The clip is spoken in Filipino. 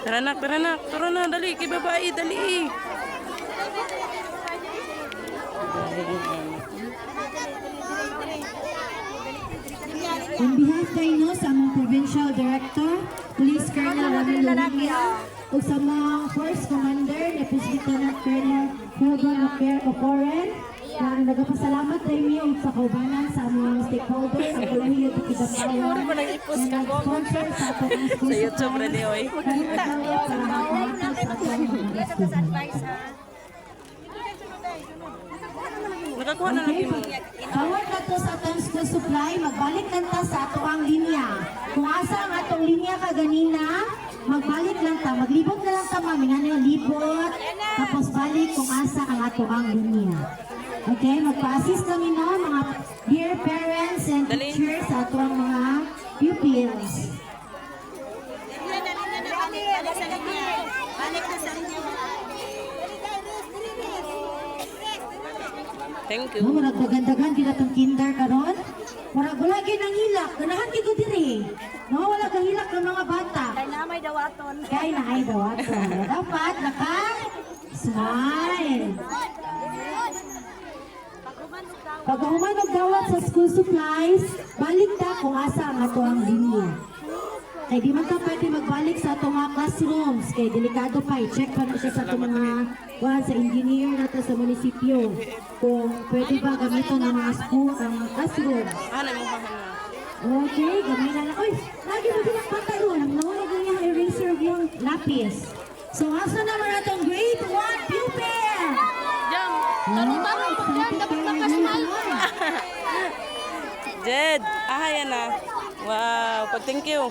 Tara nak, tara nak. Tara na, dali. Kay babae, dali. On behalf kay no sa among Provincial Director, Police Colonel Ramon Luria, ug sa mga Force Commander ni Lieutenant Colonel Hugo Ocoren, na nagpasalamat rin niyo sa kaubanan sa among stakeholders sa Kolehiyo de Kidapawan na sponsor sa atong school Sa YouTube rin niyo, eh. Nakakuha na lagi mo. Bawat nato sa atong school supply, magbalik lang ta sa ato ang linya. Kung asa ang atong linya kaganina, magbalik lang ta, maglibot na lang ta mami, nga na libot, tapos balik kung asa ang ato ang linya. Okay, magpa-assist kami no, mga dear parents and teachers sa ato ang mga pupils. Thank No, you. marag dagan-dagan di natong kinder karon. Marag wala gyud nang hilak, ganahan gyud ko diri. No, wala kang hilak ng mga bata. Kaya na may dawaton. Kaya na ay dawaton. Dapat naka smile. Pag human og dawat sa school supplies, balik ta kung asa ang ato ang linya. Kay di man ta pwede magbalik sa atong mga classrooms. Kay delikado pa, i-check pa na siya sa atong mga sa engineer nato sa munisipyo. Kung pwede ba gamiton ng mga school, ang classroom. Ano mo ba na? Okay, gamay na lang. Uy, lagi mo din ang pantalo. Nang nawag na yung eraser yung lapis. So, asa naman natong grade 1 pupil? Jam. Tarong-tarong po yan. Dapat makasmal. Jed. Ah, yan na. Wow. Pag thank you.